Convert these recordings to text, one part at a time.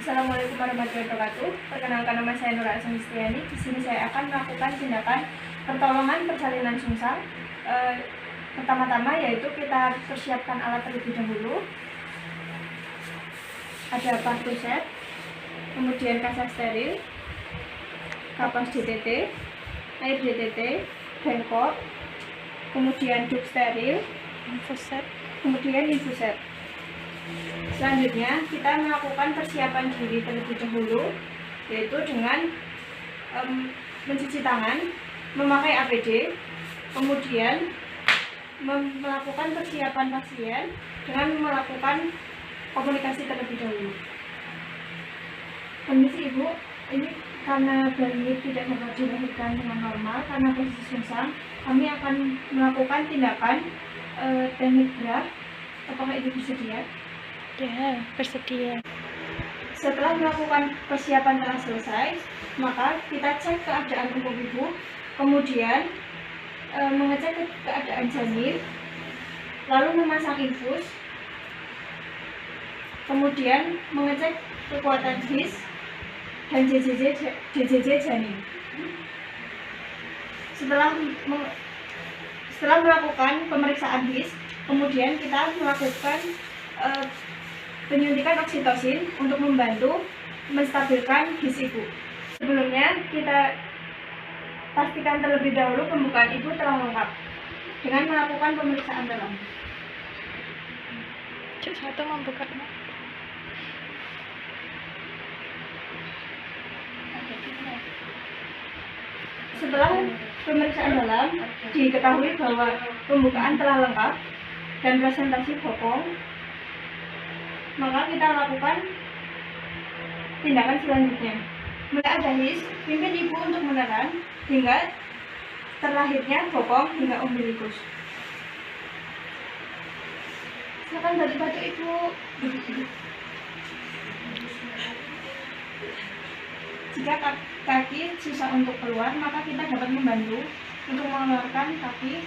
Assalamualaikum warahmatullahi wabarakatuh. Perkenalkan, nama saya Nur Asmistiani. Di sini saya akan melakukan tindakan pertolongan persalinan sungsang. Pertama-tama yaitu kita persiapkan alat terlebih dahulu. Ada partuset, kemudian kaset steril, kapas DTT, air DTT, bengkok, kemudian duk steril, kemudian infuset. Selanjutnya kita melakukan persiapan diri terlebih dahulu, yaitu dengan mencuci tangan, memakai APD, kemudian melakukan persiapan pasien dengan melakukan komunikasi terlebih dahulu. Kondisi ibu ini karena bayi tidak dapat dilahirkan dengan normal karena posisi sungsang, kami akan melakukan tindakan teknik bra. Apakah ibu bersedia? Ya, bersedia. Setelah melakukan persiapan telah selesai, maka kita cek keadaan umum ibu, kemudian mengecek keadaan janin, lalu memasang infus, kemudian mengecek kekuatan his dan JJJ janin. Setelah melakukan pemeriksaan his, kemudian kita melakukan penyuntikan oksitosin untuk membantu menstabilkan his ibu. Sebelumnya kita pastikan terlebih dahulu pembukaan ibu telah lengkap dengan melakukan pemeriksaan dalam. Cek satu membuka. Setelah pemeriksaan dalam, diketahui bahwa pembukaan telah lengkap dan presentasi bokong, maka kita lakukan tindakan selanjutnya. Mulai ada his, pimpin ibu untuk meneran hingga terlahirnya bokong hingga umbilikus. Silakan bantu ibu. Jika kaki susah untuk keluar, maka kita dapat membantu untuk mengeluarkan kaki.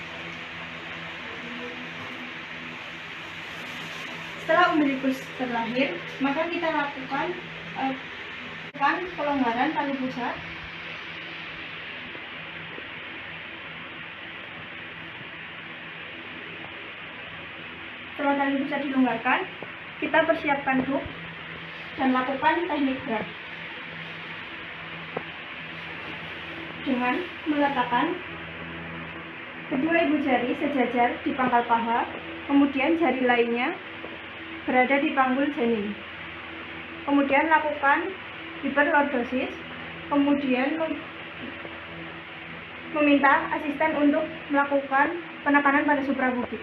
Setelah umbilikus terlahir, maka kita lakukan pelonggaran tali pusat. Setelah tali pusat dilonggarkan, kita persiapkan duk dan lakukan teknik bra dengan meletakkan kedua ibu jari sejajar di pangkal paha, kemudian jari lainnya berada di panggul janin. Kemudian lakukan hiperlordosis, kemudian meminta asisten untuk melakukan penekanan pada suprapubik.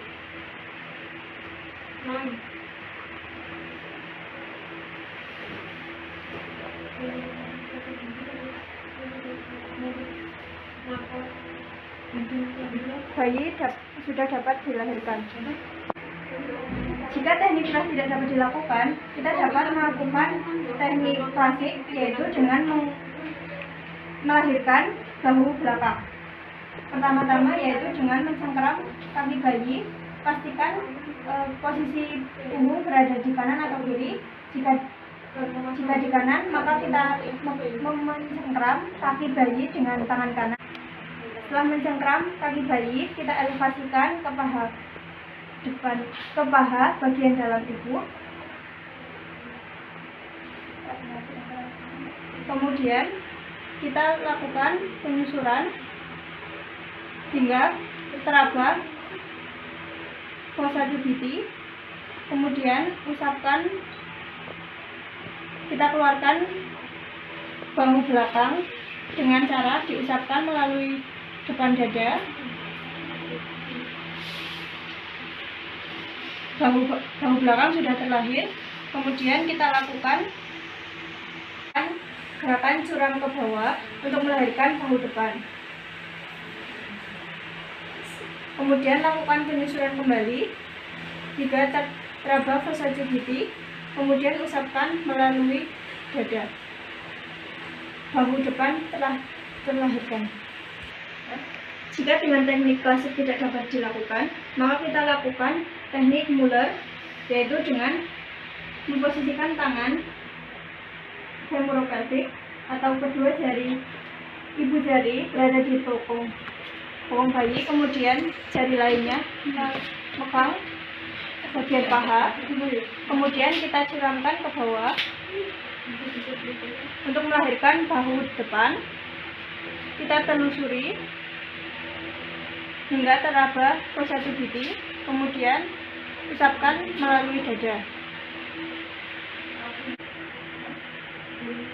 Bayi sudah dapat dilahirkan. Jika teknik bra tidak dapat dilakukan, kita dapat melakukan teknik klasik, yaitu dengan melahirkan bahu belakang. Pertama-tama yaitu dengan mencengkeram kaki bayi, pastikan posisi punggung berada di kanan atau kiri. Jika di kanan, maka kita mencengkeram kaki bayi dengan tangan kanan. Setelah mencengkeram kaki bayi, kita elevasikan ke paha depan, ke paha bagian dalam ibu. Kemudian kita lakukan penyusuran hingga teraba fossa juviti. Kemudian usapkan, kita keluarkan bahu belakang dengan cara diusapkan melalui depan dada. Bahu belakang sudah terlahir. Kemudian kita lakukan gerakan curam ke bawah untuk melahirkan bahu depan. Kemudian lakukan penyusuran kembali hingga teraba fossa juviti. Kemudian usapkan melalui dada. Bahu depan telah terlahirkan. Jika dengan teknik klasik tidak dapat dilakukan, maka kita lakukan teknik Muller, yaitu dengan memposisikan tangan femorokelvik atau kedua jari ibu jari berada di bokong bayi, kemudian jari lainnya memegang bagian paha, kemudian kita curamkan ke bawah untuk melahirkan bahu depan. Kita telusuri hingga teraba positivity, kemudian usapkan melalui dada.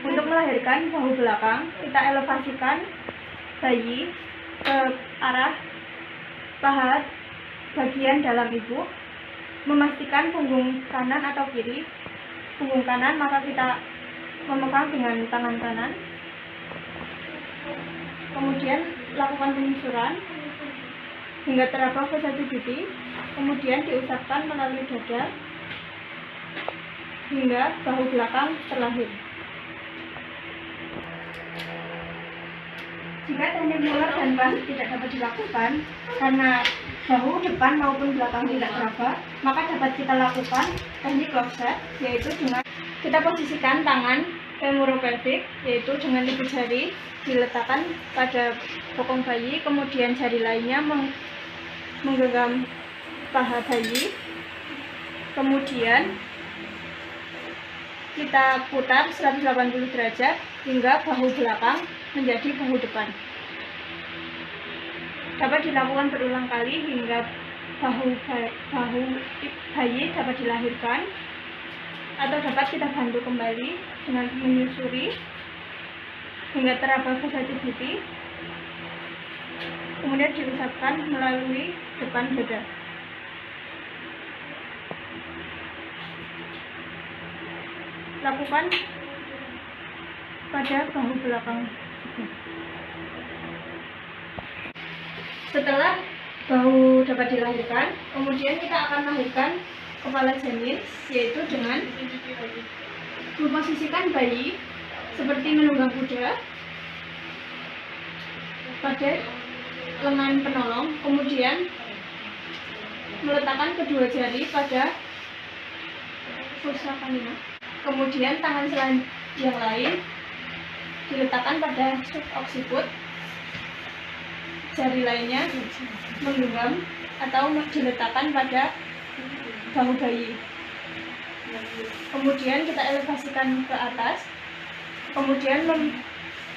Untuk melahirkan bahu belakang, kita elevasikan bayi ke arah paha bagian dalam ibu, memastikan punggung kanan atau kiri. Punggung kanan maka kita memegang dengan tangan kanan, kemudian lakukan penyusuran hingga teraba positivity, kemudian diusapkan melalui dada hingga bahu belakang terlahir. Jika teknik Muller dan klasik tidak dapat dilakukan karena bahu depan maupun belakang tidak teraba, maka dapat kita lakukan teknik Lopset, yaitu dengan kita posisikan tangan femorokelvik, yaitu dengan ibu jari diletakkan pada bokong bayi, kemudian jari lainnya menggenggam paha bayi, kemudian kita putar 180 derajat hingga bahu belakang menjadi bahu depan. Dapat dilakukan berulang kali hingga bahu bayi dapat dilahirkan, atau dapat kita bantu kembali dengan menyusuri hingga teraba positivity, kemudian diusapkan melalui depan dada. Lakukan pada bahu belakang. Setelah bahu dapat dilahirkan, kemudian kita akan melahirkan kepala janin, yaitu dengan memposisikan bayi seperti menunggang kuda pada lengan penolong, kemudian meletakkan kedua jari pada fossa canina. Kemudian tangan yang lain diletakkan pada subocciput, jari lainnya menggenggam atau diletakkan pada bahu bayi. Kemudian kita elevasikan ke atas, kemudian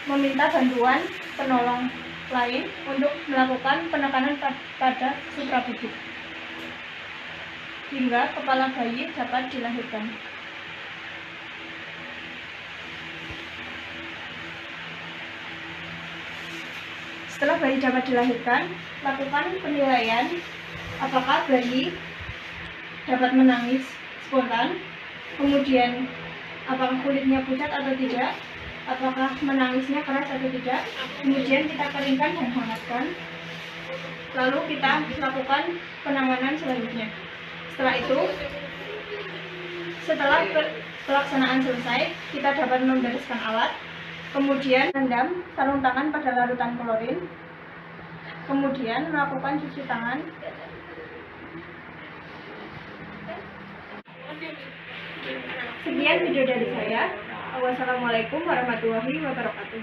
meminta bantuan penolong lain untuk melakukan penekanan pada suprabubuk hingga kepala bayi dapat dilahirkan. Setelah bayi dapat dilahirkan, lakukan penilaian apakah bayi dapat menangis spontan, kemudian apakah kulitnya pucat atau tidak, apakah menangisnya keras atau tidak, kemudian kita keringkan dan hangatkan, lalu kita lakukan penanganan selanjutnya. Setelah pelaksanaan selesai, kita dapat membereskan alat, kemudian rendam sarung tangan pada larutan klorin, kemudian melakukan cuci tangan. Sekian video dari saya. Wassalamualaikum warahmatullahi wabarakatuh.